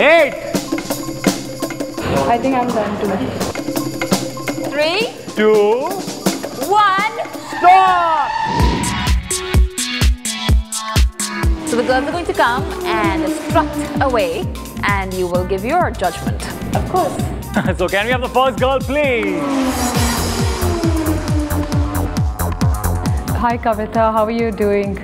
8. I think I'm done too. 3, 2. 1. Stop! So the girls are going to come and strut away and you will give your judgment. Of course. So can we have the first girl, please? Hi Kavita, how are you doing?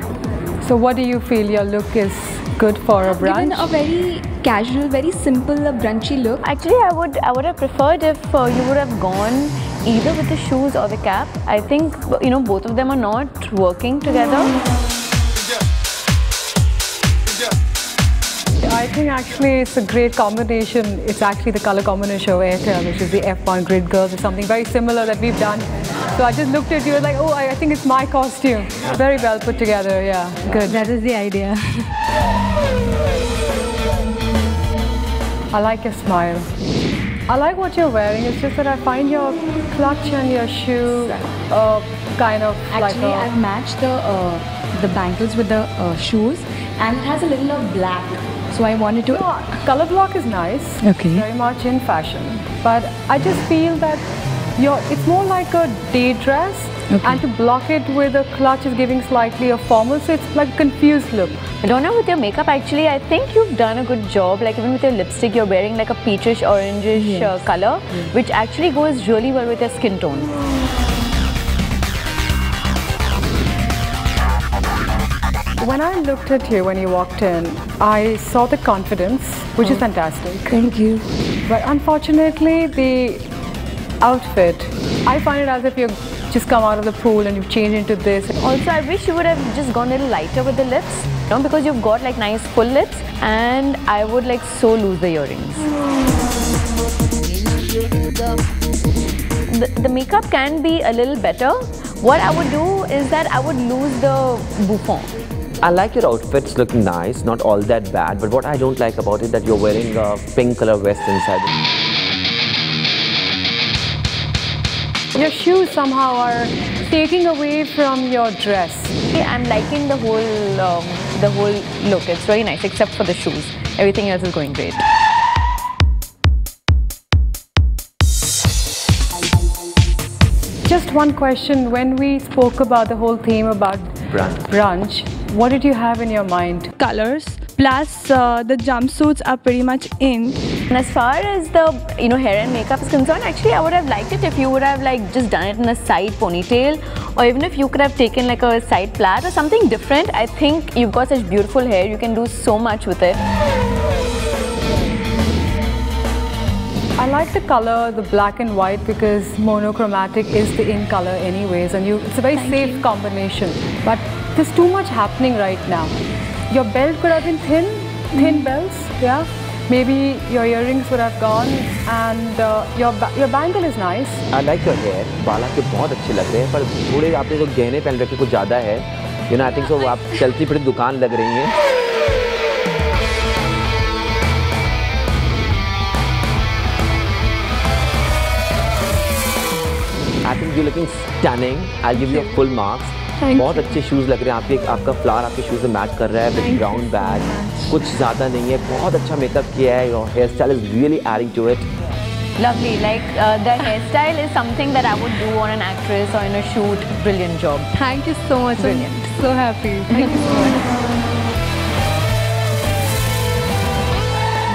So what do you feel your look is good for a brunch? Given a very casual, very simple, brunchy look. Actually, I would have preferred if you would have gone either with the shoes or the cap. I think, you know, both of them are not working together. I think actually it's a great combination. It's actually the color combination of Airtel, which is the F1 Grid Girls. It's something very similar that we've done. So I just looked at you and like, oh, I think it's my costume. Very well put together, yeah, good. That is the idea. I like your smile. I like what you're wearing. It's just that I find your clutch and your shoe kind of Actually, like I've matched the bangles with the shoes, and it has a little of black. So I wanted to. Color block is nice. Okay. Very much in fashion. But I just feel that it's more like a day dress. Okay. And to block it with a clutch is giving slightly a formal, so it's like a confused look. I don't know with your makeup actually, I think you've done a good job. Like even with your lipstick, you're wearing like a peachish, orangish color, which actually goes really well with your skin tone. When I looked at you when you walked in, I saw the confidence, which is fantastic. Thank you. But unfortunately, the outfit, I find it as if you've just come out of the pool and you've changed into this. Also, I wish you would have just gone a little lighter with the lips, you know, because you've got like nice full lips, and I would like so lose the earrings. The makeup can be a little better. What I would do is that I would lose the bouffant. I like your outfits looking nice, not all that bad, but what I don't like about it that you're wearing a pink color vest inside. Your shoes somehow are taking away from your dress. I'm liking the whole look. It's very nice, except for the shoes. Everything else is going great. Just one question, when we spoke about the whole theme about brunch, what did you have in your mind? Colors plus the jumpsuits are pretty much in. And as far as the hair and makeup is concerned, actually I would have liked it if you would have like just done it in a side ponytail, or even if you could have taken like a side plait or something different. I think you've got such beautiful hair, you can do so much with it. I like the color, the black and white, because monochromatic is the in color anyways, and it's a very safe combination. But there's too much happening right now. Your belt could have been thin belts, yeah. Maybe your earrings would have gone, and your bangle is nice. I like your hair. बाल आपके बहुत अच्छे लग रहे हैं, पर थोड़े आपने जो गहने पहन रखे कुछ ज़्यादा है. You know, I think so. आप चलती फिरती दुकान लग रही हैं. I think you're looking stunning. I'll give you a full marks. बहुत अच्छे शूज़ लग रहे हैं आपके. आपका फ्लावर आपके शूज़ से मैच कर रहा है विद ब्राउन बैग. कुछ ज़्यादा नहीं है. बहुत अच्छा मेकअप किया है. Your hairstyle is really adding to it. Lovely. Like the hairstyle is something that I would do on an actress or in a shoot. Brilliant job. Thank you so much. Brilliant. I'm so happy. Thank you so much.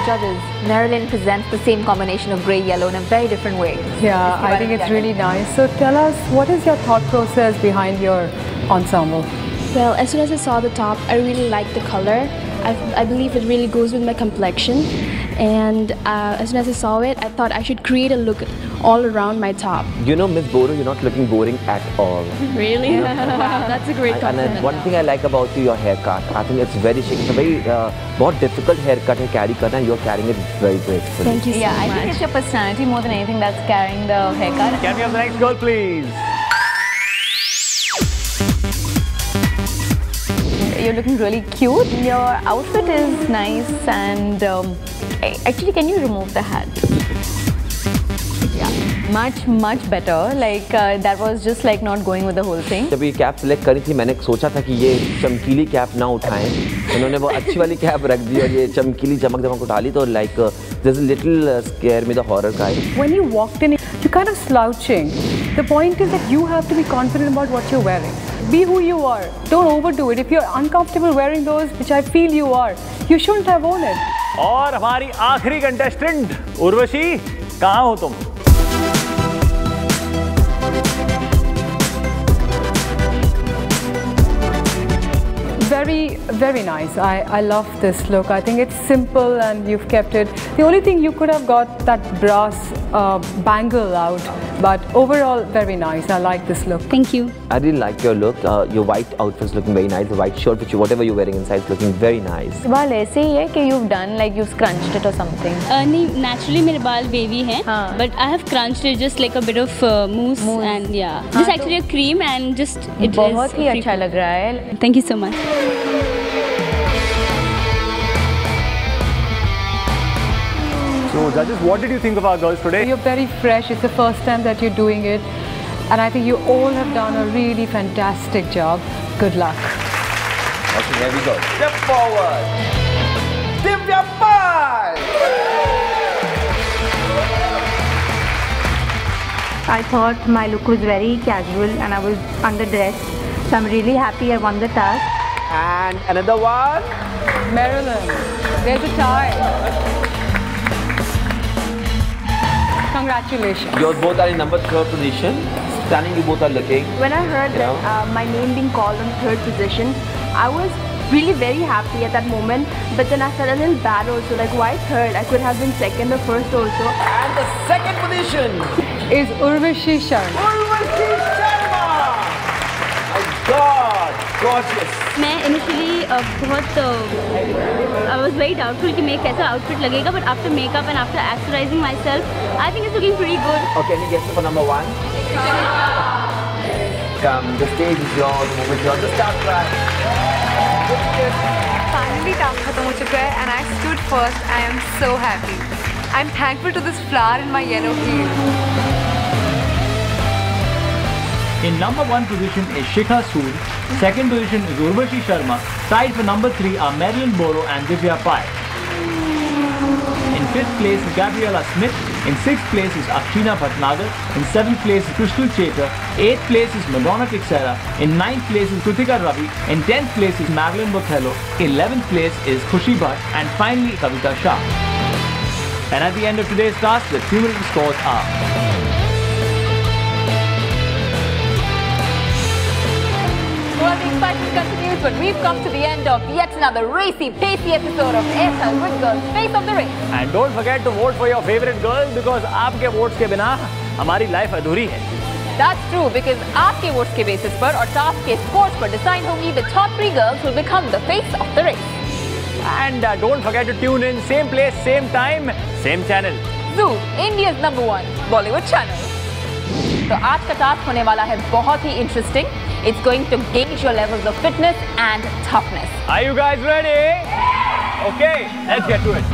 Judges, Marilyn presents the same combination of grey yellow in a very different way. Yeah, I think it's really nice. So tell us, what is your thought process behind your ensemble? Well, as soon as I saw the top, I really liked the color. I believe it really goes with my complexion. And as soon as I saw it, I thought I should create a look all around my top. You know, Miss Boro, you're not looking boring at all. Really? Wow, that's a great compliment. And one thing I like about you, your haircut. I think it's very chic. It's a very बहुत difficult haircut है carry करना. You're carrying it very gracefully. Thank you so much. Yeah, I think it's your personality more than anything that's carrying the haircut. Can we have the next girl, please? You're looking really cute. Your outfit is nice, and actually, can you remove the hat? Yeah, Much better. Like that was just like not going with the whole thing. जब ये cap select करी थी मैंने सोचा था कि ये चमकीली कैप ना उठाएं, उन्होंने वो अच्छी वाली कैप रख दी और ये चमकीली चमक उठा ली, तो like there's a little scare me, the horror guy. When you walked in, you're kind of slouching. The point is that you have to be confident about what you're wearing. Be who you are. Don't overdo it. If you're uncomfortable wearing those, which I feel you are, you shouldn't have worn it. और हमारी आखिरी contestant Urvashi, कहाँ हो तुम? Very nice. I love this look. I think it's simple and you've kept it. The only thing you could have got that brass bangle out, but overall very nice. I like this look. Thank you. I really like your look. Your white outfit's looking very nice. The white shirt, which whatever you're wearing inside, is looking very nice. बाल ऐसे ही है कि you've done like you've scrunched it or something. नहीं, naturally मेरे बाल wavy हैं, but I have crunched it just like a bit of mousse and yeah. This is actually a cream and just it बहुत ही अच्छा लग रहा है. Thank you so much. So judges, what did you think of our girls today? You're very fresh. It's the first time that you're doing it, and I think you all have done a really fantastic job. Good luck. Okay, here we go. Step forward. Divya Pai. I thought my look was very casual and I was underdressed. So I'm really happy I won the task. And another one. Marilyn, there's a tie. Congratulations. You both are in number 3rd position. Stunning, you both are looking. When I heard that my name being called on 3rd position, I was really very happy at that moment. But then I felt a little bad also. Like, why 3rd? I could have been 2nd or 1st also. And the 2nd position is Urvashi Sharma. Urvashi Sharma! My God, gorgeous. मैं initially I was very doubtful कि मैं कैसा outfit लगेगा, but after makeup and after accessorizing myself, I think it's looking pretty good. Okay, any guesses for number 1? Come, the stage is yours, the moment is yours, the start track. Finally, task खत्म हो चुका है and I stood first. I am so happy. I'm thankful to this flower in my yellow heel. In number 1 position is Shikha Sood. 2nd position is Urvashi Sharma. Tied for number 3 are Marilyn Boro and Divya Pai. In 5th place is Gabriella Smith. In 6th place is Akshina Bhatnagar. In 7th place is Crystal Chater. 8th place is Madonna Tixera. In 9th place is Kritika Ravi. In 10th place is Marilyn Bothello. In 11th place is Khushi Bhatt. And finally Kavita Shah. And at the end of today's task, the cumulative scores are... Well, the excitement continues, but we've come to the end of yet another racy, pacey episode of ASL with Girls Face of the Race. And don't forget to vote for your favorite girl because आपके votes के बिना हमारी life अधूरी है. That's true, because आपके votes के basis पर और task के scores पर decide होंगी the top 3 girls will become the face of the race. And don't forget to tune in, same place, same time, same channel. Zoo, India's #1 Bollywood channel. तो आज का task होने वाला है बहुत ही interesting. It's going to gauge your levels of fitness and toughness. Are you guys ready? Okay, let's get to it.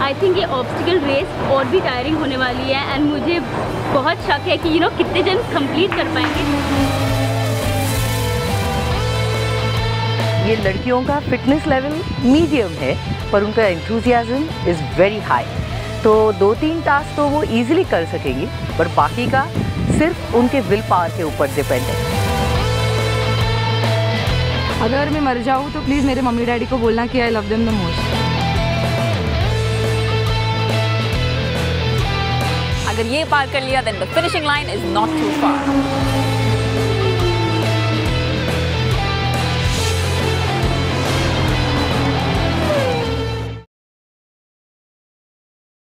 I think ये obstacle race और भी tiring होने वाली है and मुझे बहुत शक है कि कितने जन complete कर पाएंगे. ये लड़कियों का fitness level medium है, पर उनका enthusiasm is very high. तो 2-3 टास्क तो वो easily कर सकेंगी, पर बाकी का सिर्फ उनके विल पावर के ऊपर डिपेंड है. अगर मैं मर जाऊँ तो प्लीज़ मेरे मम्मी डैडी को बोलना कि I love them the most. अगर ये पार कर लिया then the finishing line is not too far.